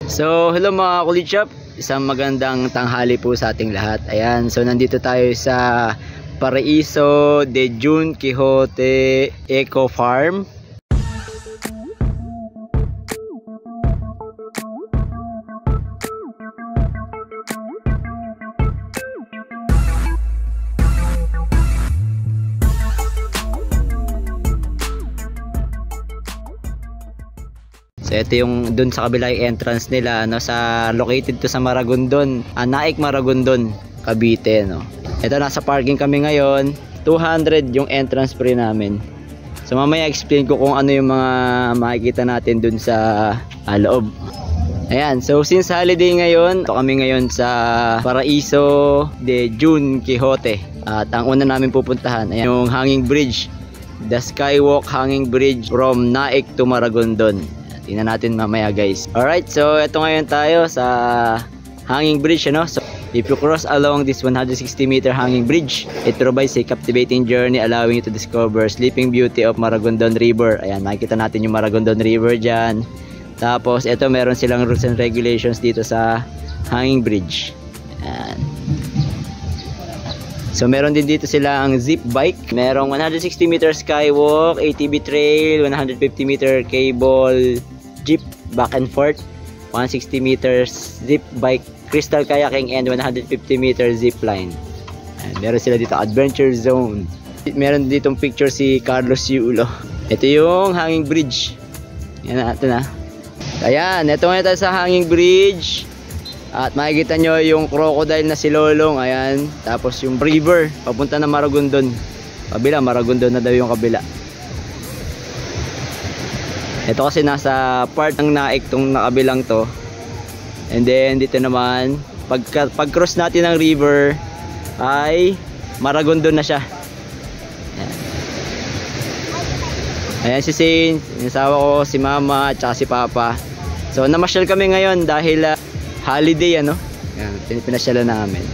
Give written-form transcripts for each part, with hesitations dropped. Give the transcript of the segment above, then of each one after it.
So, hello mga Kulit Shop. Isang magandang tanghali po sa ating lahat. Ayan, so nandito tayo sa Paraiso de Don Quijote Eco Farm. So ito yung dun sa kabila yung entrance nila, no, sa located to sa Maragondon, Naik Maragondon, Cavite, no. Ito, nasa parking kami ngayon. 200 yung entrance fee namin. So mamaya explain ko kung ano yung mga makikita natin dun sa loob. Ayan, so since holiday ngayon, ito kami ngayon sa Paraiso de Don Quijote. At ang una namin pupuntahan ay yung hanging bridge, the Skywalk hanging bridge from Naik to Maragondon. Tingnan natin mamaya, guys. Alright, so ito ngayon tayo sa hanging bridge, ano? So if you cross along this 160 meter hanging bridge, it provides a captivating journey allowing you to discover sleeping beauty of Maragondon River. Ayan, makikita natin yung Maragondon River dyan. Tapos ito, meron silang rules and regulations dito sa hanging bridge. Ayan. So meron din dito sila ang zip bike. Merong 160 meter skywalk, ATV trail, 150 meter cable jeep back and forth, 160 meters zip bike, crystal kayaking, and 150 meter zip line. And meron sila dito adventure zone. Meron ditong picture si Carlos Yulo. Ito yung hanging bridge. Yan natin, ha. Ayan, ito ngayon tayo sa hanging bridge. At makikita nyo yung crocodile na si Lolong. Ayan. Tapos yung river papunta na Maragondon. Kabila, Maragondon na daw yung kabila. Ito kasi nasa part ng Naik tong nakabilang to. And then dito naman, pag cross natin ng river ay Maragondon na siya. Ayan, ayan si Saint, yung asawa ko, si Mama at saka si Papa. So namasyal kami ngayon dahil holiday, ano? Ayan, pinasyalan namin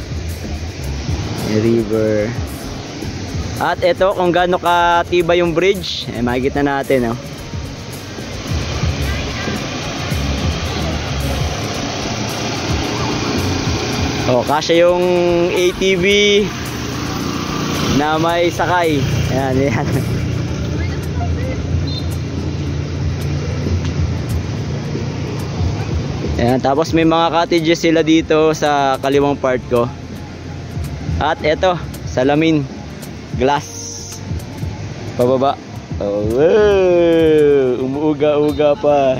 yung river. At ito, kung gaano katiba yung bridge, makikita natin, no? Oh, kasya yung ATV na may sakay. Ayan, ayan. Ayan, tapos may mga cottages sila dito sa kaliwang part ko. At eto, salamin, glass, pababa. Oh, wow, umuuga-uga pa.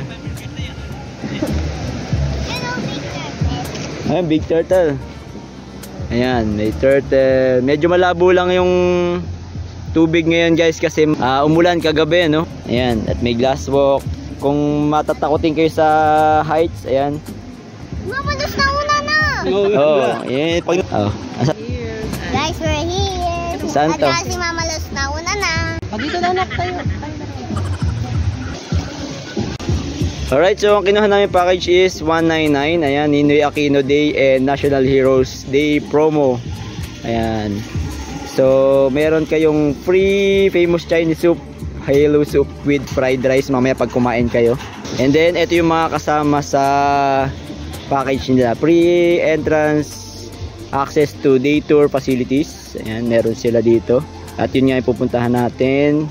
Ayan, big turtle. Ayan, may turtle. Medyo malabo lang yung tubig ngayon, guys, kasi umulan kagabi, no? Ayan, at may glass walk. Kung matatakotin kayo sa heights, ayan. Mamalos na una na! Oh, ayan. Oh. Guys, we're here! Saan to? At si Mamalos na una na! Dito na anak tayo. Alright, so ang kinuha namin package is 199. Ayan, Ninoy Aquino Day and National Heroes Day promo. Ayan. So, meron kayong free famous Chinese soup, halo soup with fried rice mamaya pag kumain kayo. And then, ito yung mga kasama sa package nila. Free entrance access to day tour facilities. Ayan, meron sila dito. At yun nga yung pupuntahan natin.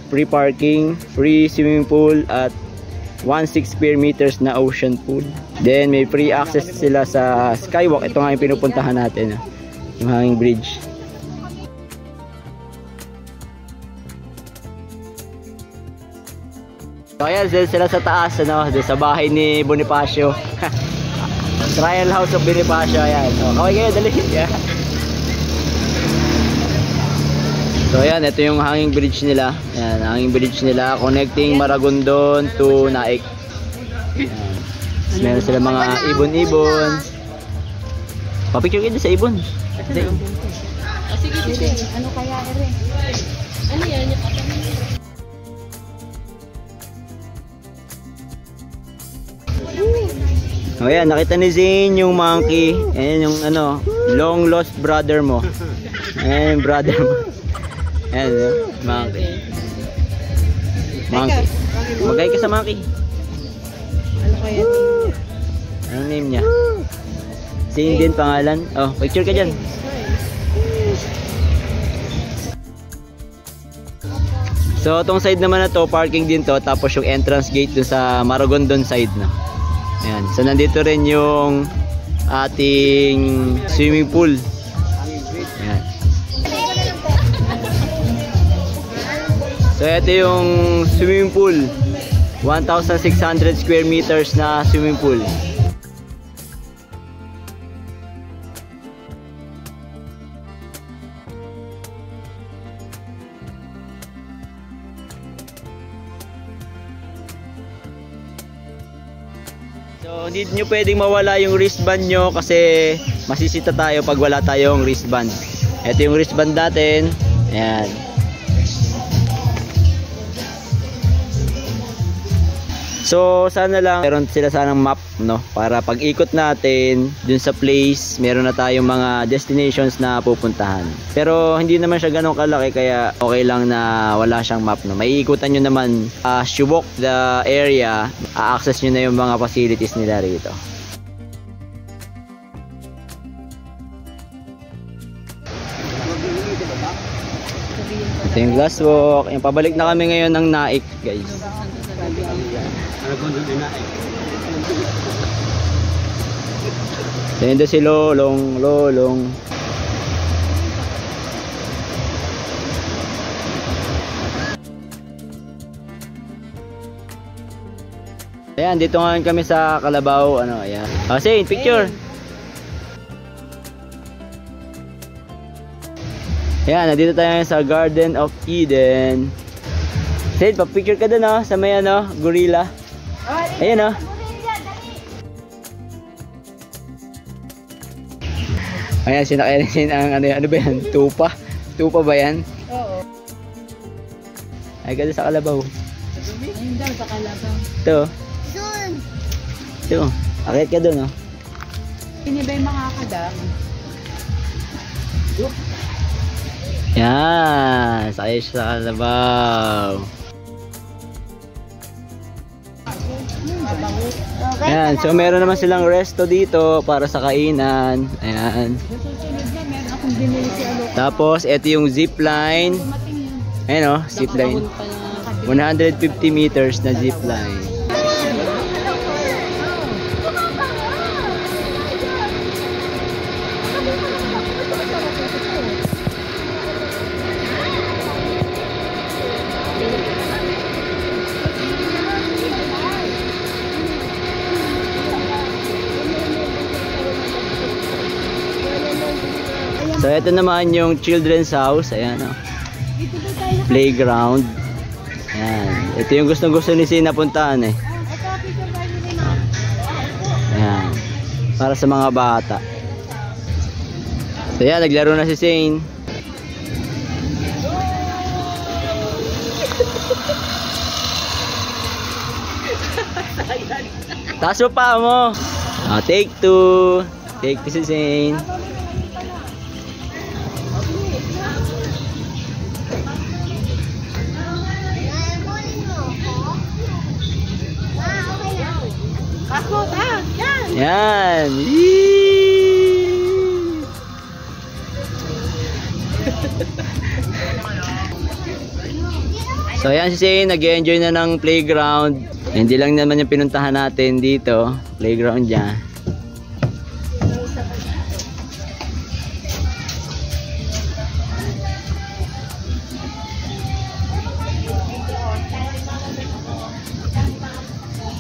Free parking, free swimming pool, at 16 square meters na ocean pool. Then may free access sila sa skywalk. Ito nga yung pinupuntahan natin, yung hanging bridge. So ayan, sila sa taas, ano, sa bahay ni Bonifacio. Trial House of Bonifacio. Ayan, kaway kayo, dali. So ayan, ito yung hanging bridge nila. Ayan, hanging bridge nila connecting Maragondon to Naik. Ayan. Meron sila mga ibon-ibon. Papicture kayo sa ibon. Sige. Ano kaya, Ere? Ano yan? O yan, nakita ni Zane yung monkey. Ayan yung ano, long lost brother mo. Ayan yung brother mo. Ayan, monkey. Monkey. Magay ka sa monkey. Ano kaya? Zane din pangalan. Oh, picture ka dyan. So, itong side naman na to, parking din to. Tapos yung entrance gate dun sa Maragondon side na. Ayan. So, nandito rin yung ating swimming pool. Ayan. So, ito yung swimming pool. 1,600 square meters na swimming pool. So, hindi nyo pwedeng mawala yung wristband nyo kasi masisita tayo pag wala tayong wristband. Ito yung wristband natin. Ayan. So, sana lang meron sila sanang map, no? Para pag ikot natin dun sa place, meron na tayong mga destinations na pupuntahan. Pero hindi naman siya ganun kalaki kaya okay lang na wala siyang map, no? May ikutan nyo naman as you walk the area, a-access nyo na yung mga facilities nila rito. Ito yung glass walk. Yung pabalik na kami ngayon ng Naik, guys. Ayan doon si Lolong. Ayan, dito ngayon kami sa Kalabaw. Ano, ayan. Oh, Zane, picture. Ayan, nandito tayo sa Garden of Eden. Zane, pa-picture ka dun, oh, sa may ano, gorilla. Ayan, oh. Ayan, sinakayanin ang ano ba yan? Tupa? Tupa ba yan? Oo. Ay, ganda sa Kalabaw. Ayun daw sa Kalabaw. Ito. Soon. Ito. Akit ka dun, oh. Hindi ba yung makakadam? Yan. Sakay siya sa Kalabaw. Ayan. So, meron naman silang resto dito para sa kainan. Ayan. Susunod na, meron akong binili si Alok. Tapos, ito yung zipline. Dumating yun. Ayan, oh. Zipline. 150 meters na zipline. So, ito naman yung children's house. Ayan, oh. Playground. Ayan. Ito yung gustong-gusto ni Zane napuntahan, eh. Ayan. Para sa mga bata. So, ayan. Naglaro na si Zane. Taas mo pa mo. Oh, take 2. Take 2 si Zane. Kakot, ah! Yan! Yan! Yee! So ayan si Zane, nag-enjoy na ng playground. Hindi lang naman yung pinuntahan natin dito. Playground dyan.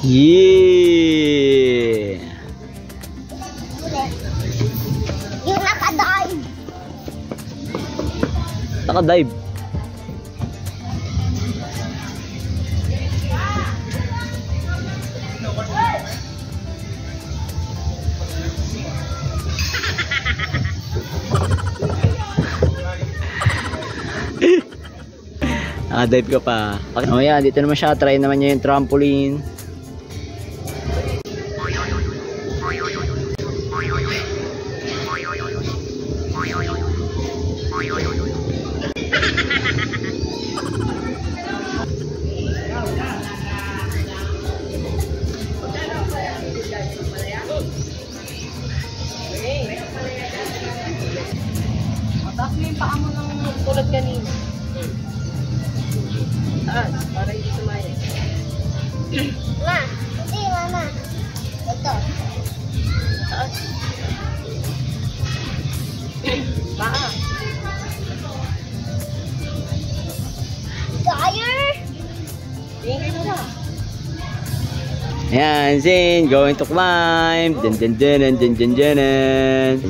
Yeah! Yung nakadive. Nakadive. Nakadive ka pa. Oh yeah, dito naman siya. Try naman niya yung trampoline. Ayan, Zane, going to climb. Dun dun dun dun dun dun dun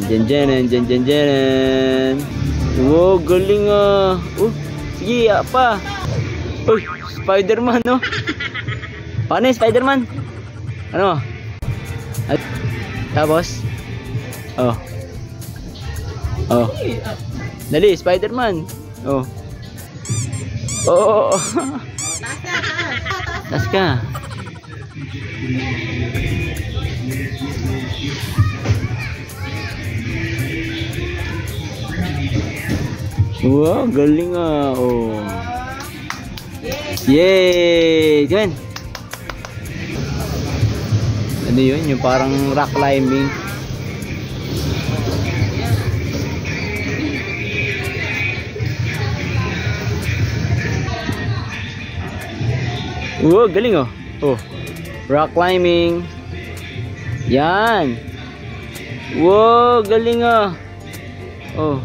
dun dun dun dun dun dun. Wow, galing ah. Sige, pa. Uy, Spider-Man, no? Paano yung Spider-Man? Ano? At, tapos? Oh. Dali, Spider-Man. Oh. Oh. Taas ka. Wow, galing ah. Oh. Yay! Gawin. Ano yun? Yung parang rock climbing. Wow, galing oh. Oh. Rock climbing. Yan. Wow, galing ah. Oh.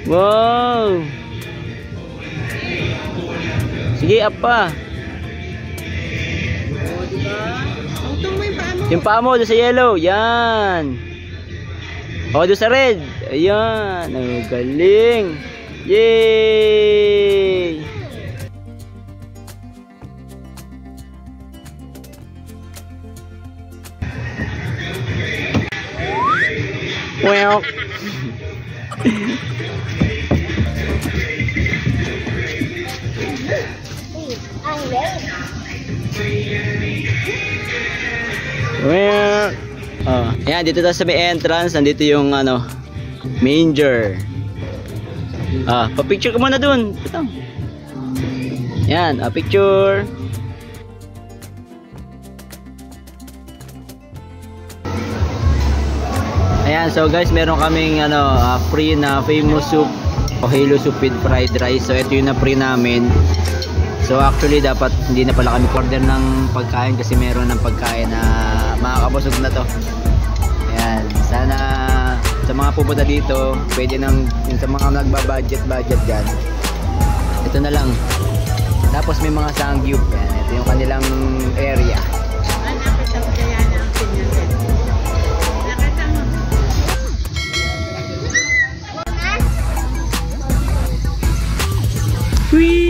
Wow. Sige, up pa. Yung paa mo doon sa yellow. Yan. O, doon sa red. Ayan. Oh, galing. Yay! Well. I'm ready. Well. Oh, ayan, dito tayo sa may entrance. Nandito yung ano, manger. Pa-picture ka muna dun. Ito. Yan, picture. Ayan, so guys, meron kaming ano, free na famous soup o halo soup with fried rice. So ito yung na-free namin. So actually dapat hindi na pala kami order ng pagkain kasi meron ng pagkain na makakabusog na to. Ayan, sana sa mga pupunta dito, pwede nang yung sa mga nagbabudget dyan. Ito na lang. Tapos may mga sangyup. Ayan, ito yung kanilang area. Whee!